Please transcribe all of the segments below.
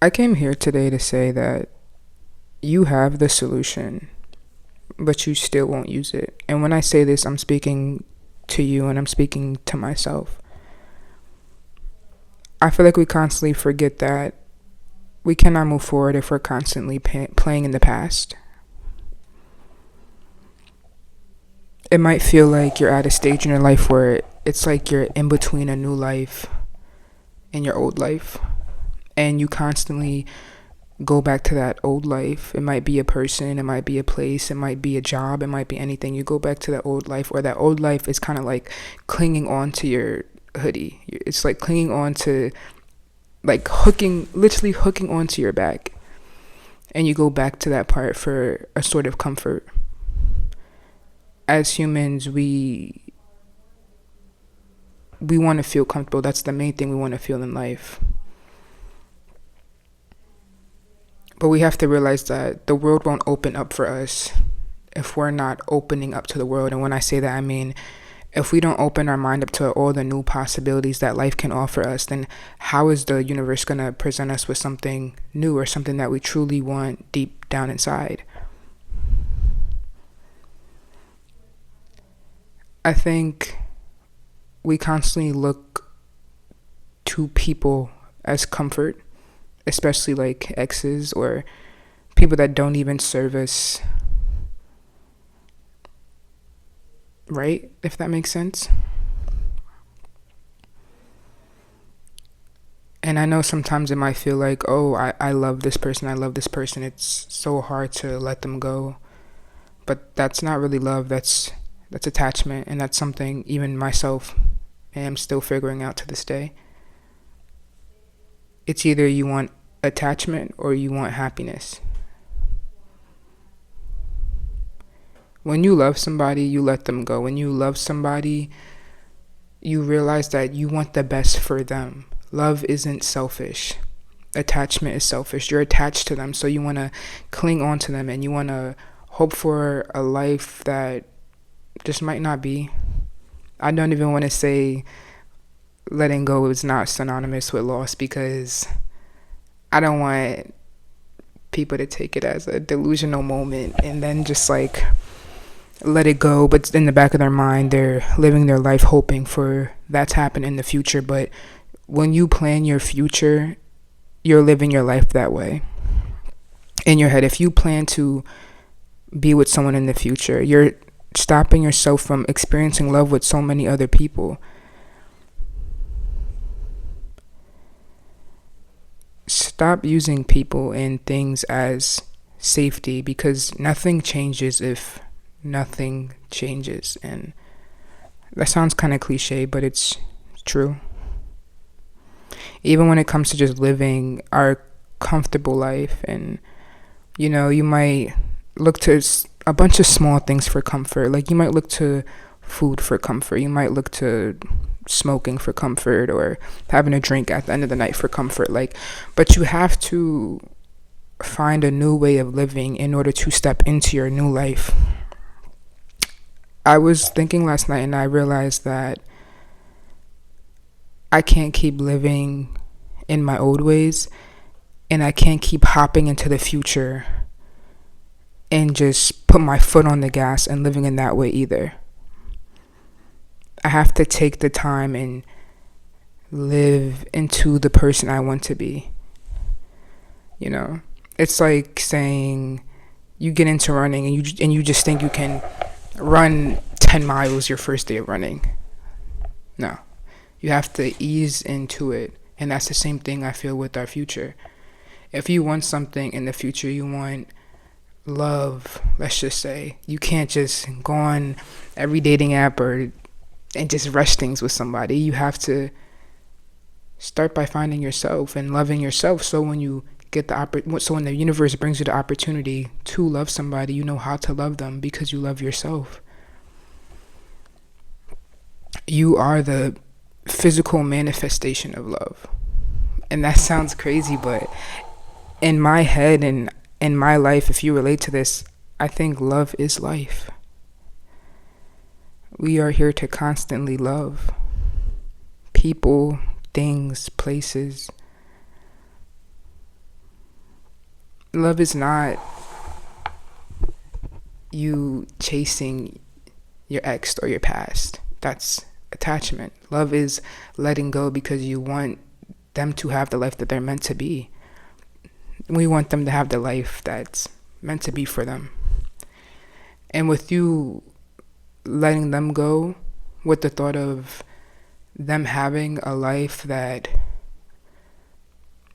I came here today to say that you have the solution, but you still won't use it. And when I say this, I'm speaking to you and I'm speaking to myself. I feel like we constantly forget that we cannot move forward if we're constantly playing in the past. It might feel like you're at a stage in your life where it's like you're in between a new life and your old life, and you constantly go back to that old life. It might be a person, it might be a place, it might be a job, it might be anything. You go back to that old life, or that old life is kind of like clinging on to your hoodie. It's like clinging on to, like literally hooking onto your back. And you go back to that part for a sort of comfort. As humans, we want to feel comfortable. That's the main thing we want to feel in life. But we have to realize that the world won't open up for us if we're not opening up to the world. And when I say that, I mean, if we don't open our mind up to all the new possibilities that life can offer us, then how is the universe going to present us with something new or something that we truly want deep down inside? I think we constantly look to people as comfort, especially like exes or people that don't even serve us right, if that makes sense. And I know sometimes it might feel like, oh, I love this person, I love this person. It's so hard to let them go. But that's not really love, that's attachment, and that's something even myself am still figuring out to this day. It's either you want attachment or you want happiness. When you love somebody, you let them go. When you love somebody, you realize that you want the best for them. Love isn't selfish. Attachment is selfish. You're attached to them, so you want to cling on to them and you want to hope for a life that just might not be. I don't even want to say letting go is not synonymous with loss, because I don't want people to take it as a delusional moment and then just like let it go, but in the back of their mind they're living their life hoping for that to happen in the future. But when you plan your future, you're living your life that way in your head. If you plan to be with someone in the future, you're stopping yourself from experiencing love with so many other people. Stop using people and things as safety, because nothing changes if nothing changes. And that sounds kind of cliche, but it's true. Even when it comes to just living our comfortable life, and you might look to a bunch of small things for comfort. Like you might look to food for comfort, you might look to smoking for comfort, or having a drink at the end of the night for comfort. Like, but you have to find a new way of living in order to step into your new life. I was thinking last night and I realized that I can't keep living in my old ways, and I can't keep hopping into the future and just put my foot on the gas and living in that way either. I have to take the time and live into the person I want to be. It's like saying you get into running and you just think you can run 10 miles your first day of running. No. You have to ease into it. And that's the same thing I feel with our future. If you want something in the future, you want love, let's just say, you can't just go on every dating app and just rush things with somebody. You have to start by finding yourself and loving yourself, so when you so when the universe brings you the opportunity to love somebody, you know how to love them because you love yourself. You are the physical manifestation of love. And that sounds crazy, but in my head and in my life, if you relate to this, I think love is life. We are here to constantly love people, things, places. Love is not you chasing your ex or your past. That's attachment. Love is letting go because you want them to have the life that they're meant to be. We want them to have the life that's meant to be for them. And with you letting them go with the thought of them having a life that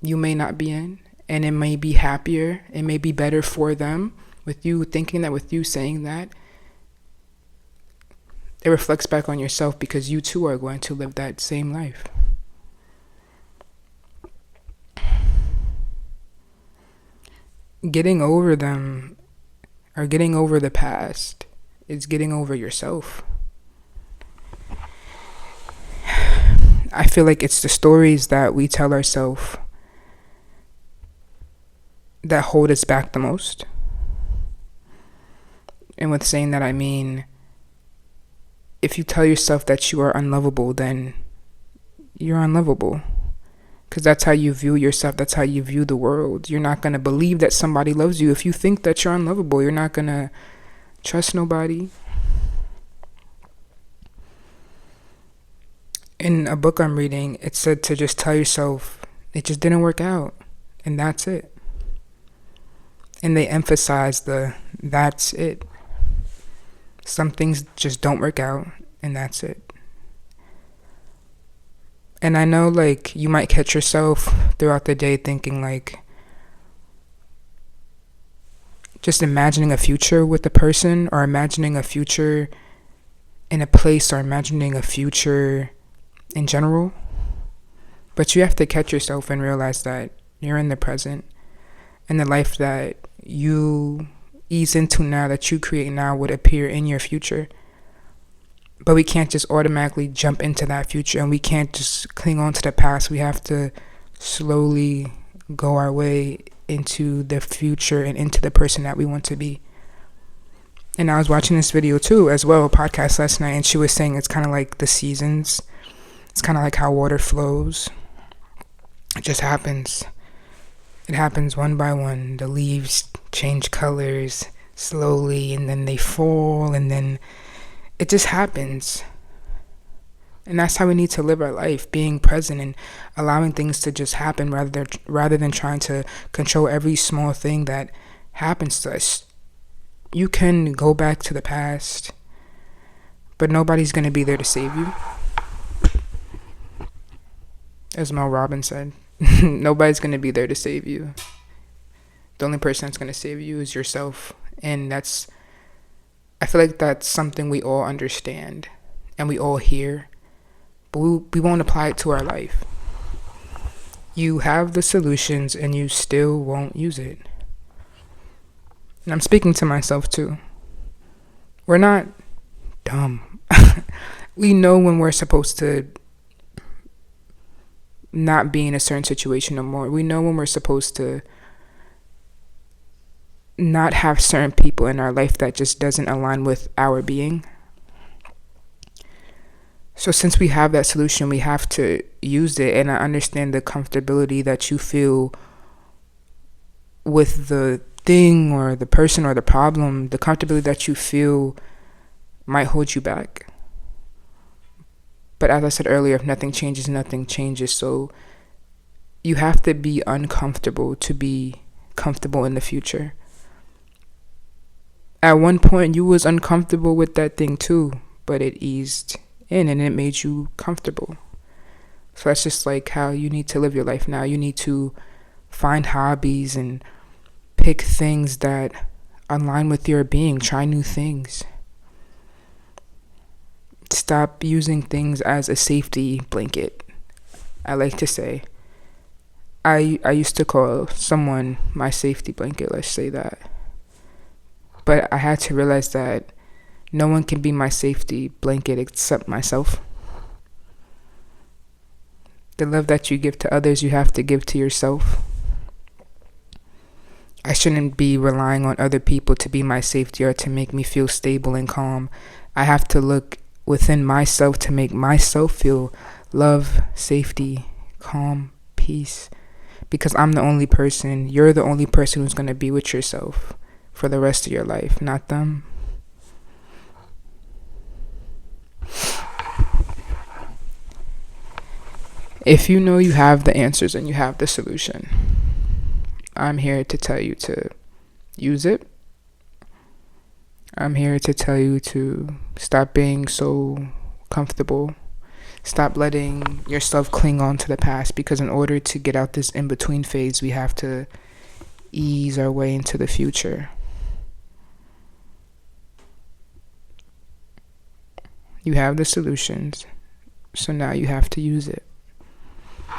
you may not be in, and it may be happier, it may be better for them, with you thinking that, with you saying that, it reflects back on yourself because you too are going to live that same life. Getting over them, or getting over the past, is getting over yourself. I feel like it's the stories that we tell ourselves that hold us back the most. And with saying that, I mean, if you tell yourself that you are unlovable, then you're unlovable. Because that's how you view yourself. That's how you view the world. You're not going to believe that somebody loves you. If you think that you're unlovable, you're not going to trust nobody. In a book I'm reading, it said to just tell yourself it just didn't work out. And that's it. And they emphasize that's it. Some things just don't work out, and that's it. And I know, like, you might catch yourself throughout the day thinking, like, just imagining a future with a person, or imagining a future in a place, or imagining a future in general. But you have to catch yourself and realize that you're in the present, and the life that you ease into now, that you create now, would appear in your future. But we can't just automatically jump into that future, and we can't just cling on to the past. We have to slowly go our way into the future and into the person that we want to be. And I was watching this video too, as well, a podcast last night, and she was saying it's kind of like the seasons. It's kind of like how water flows. It just happens. It happens one by one. The leaves change colors slowly, and then they fall, and then it just happens. And that's how we need to live our life, being present and allowing things to just happen rather than trying to control every small thing that happens to us. You can go back to the past, but nobody's going to be there to save you. As Mel Robbins said, nobody's going to be there to save you. The only person that's going to save you is yourself. And I feel like that's something we all understand and we all hear, but we won't apply it to our life. You have the solutions and you still won't use it. And I'm speaking to myself too. We're not dumb. We know when we're supposed to not be in a certain situation no more. We know when we're supposed to not have certain people in our life that just doesn't align with our being. So since we have that solution, we have to use it. And I understand the comfortability that you feel with the thing or the person or the problem. The comfortability that you feel might hold you back. But as I said earlier, if nothing changes, nothing changes. So you have to be uncomfortable to be comfortable in the future. At one point, you was uncomfortable with that thing too, but it eased in and it made you comfortable. So that's just like how you need to live your life now. You need to find hobbies and pick things that align with your being. Try new things. Stop using things as a safety blanket. I like to say, I used to call someone my safety blanket, let's say that. But I had to realize that no one can be my safety blanket except myself. The love that you give to others, you have to give to yourself. I shouldn't be relying on other people to be my safety or to make me feel stable and calm. I have to look within myself to make myself feel love, safety, calm, peace. Because you're the only person who's going to be with yourself for the rest of your life, not them. If you know you have the answers and you have the solution, I'm here to tell you to use it. I'm here to tell you to stop being so comfortable. Stop letting yourself cling on to the past, because in order to get out this in-between phase, we have to ease our way into the future. You have the solutions, so now you have to use it.